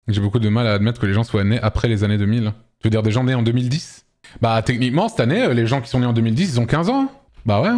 J'ai beaucoup de mal à admettre que les gens soient nés après les années 2000. Tu veux dire des gens nés en 2010? Bah techniquement, cette année, les gens qui sont nés en 2010, ils ont 15 ans. Bah ouais.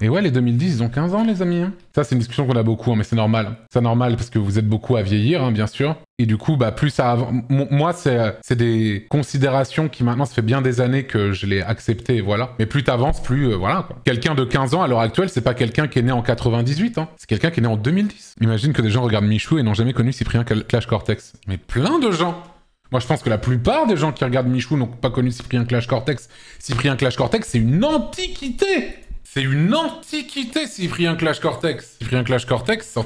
Et ouais, les 2010, ils ont 15 ans, les amis. Ça, c'est une discussion qu'on a beaucoup, mais c'est normal. C'est normal parce que vous êtes beaucoup à vieillir, bien sûr. Et du coup, bah plus ça avance... Moi, c'est des considérations qui maintenant, ça fait bien des années que je l'ai accepté, voilà. Mais plus t'avances, plus... voilà, quoi. Quelqu'un de 15 ans, à l'heure actuelle, c'est pas quelqu'un qui est né en 98, hein. C'est quelqu'un qui est né en 2010. Imagine que des gens regardent Michou et n'ont jamais connu Cyprien Clash Cortex. Mais plein de gens. Moi, je pense que la plupart des gens qui regardent Michou n'ont pas connu Cyprien Clash Cortex. Cyprien Clash Cortex, c'est une antiquité. C'est une antiquité, Cyprien Clash Cortex. Cyprien Clash Cortex,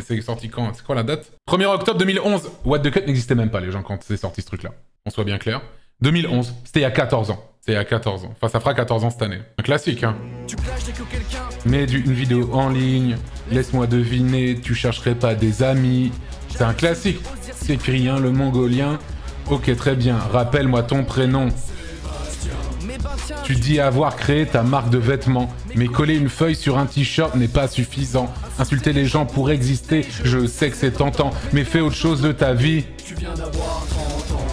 c'est sorti quand? C'est quoi la date? 1er octobre 2011. What the Cut n'existait même pas, les gens, quand c'est sorti ce truc-là. On soit bien clair. 2011, c'était il y a 14 ans. C'était il y a 14 ans. Enfin, ça fera 14 ans cette année. Un classique, hein. Mets une vidéo en ligne, laisse-moi deviner, tu chercherais pas des amis. C'est un classique. Cyprien le Mongolien. Ok, très bien. Rappelle-moi ton prénom. Tu dis avoir créé ta marque de vêtements, mais coller une feuille sur un t-shirt n'est pas suffisant. Insulter les gens pour exister, je sais que c'est tentant, mais fais autre chose de ta vie.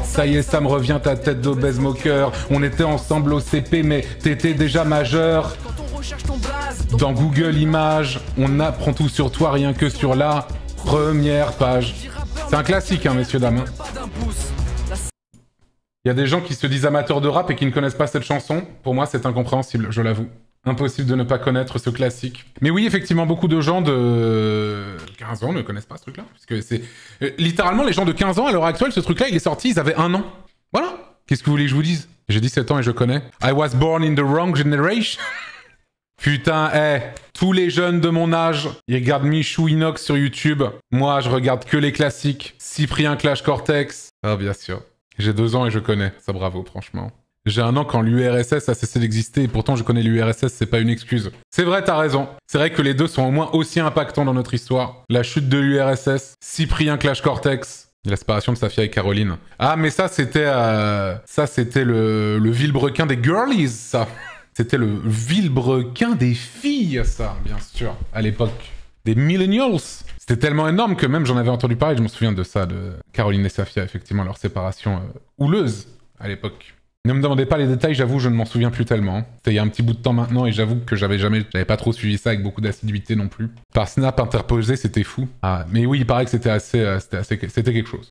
Ça y est, ça me revient ta tête d'obèse moqueur. On était ensemble au CP, mais t'étais déjà majeur. Dans Google Images, on apprend tout sur toi, rien que sur la première page. C'est un classique, hein, messieurs, dames. Il y a des gens qui se disent amateurs de rap et qui ne connaissent pas cette chanson. Pour moi, c'est incompréhensible, je l'avoue. Impossible de ne pas connaître ce classique. Mais oui, effectivement, beaucoup de gens de 15 ans ne connaissent pas ce truc-là. Parce que c'est... littéralement, les gens de 15 ans, à l'heure actuelle, ce truc-là, il est sorti, ils avaient 1 an. Voilà. Qu'est-ce que vous voulez que je vous dise? J'ai 17 ans et je connais. I was born in the wrong generation. Putain, tous les jeunes de mon âge, ils regardent Michou Inox sur YouTube. Moi, je regarde que les classiques. Cyprien Clash Cortex. Ah, bien sûr. J'ai 2 ans et je connais. Ça, bravo, franchement. J'ai 1 an quand l'URSS a cessé d'exister et pourtant je connais l'URSS, c'est pas une excuse. C'est vrai, t'as raison. C'est vrai que les deux sont au moins aussi impactants dans notre histoire. La chute de l'URSS, Cyprien Clash Cortex, la séparation de Safia et Caroline. Ah, mais ça, c'était le vilebrequin des girlies, ça. C'était le vilebrequin des filles, ça, bien sûr, à l'époque. Des millennials. C'était tellement énorme que même j'en avais entendu parler, je me souviens de ça, de Caroline et Safia, effectivement, leur séparation houleuse à l'époque. Ne me demandez pas les détails, j'avoue, je ne m'en souviens plus tellement. C'était il y a un petit bout de temps maintenant et j'avoue que j'avais pas trop suivi ça avec beaucoup d'assiduité non plus. Par snap interposé, c'était fou. Ah, mais oui, il paraît que c'était quelque chose.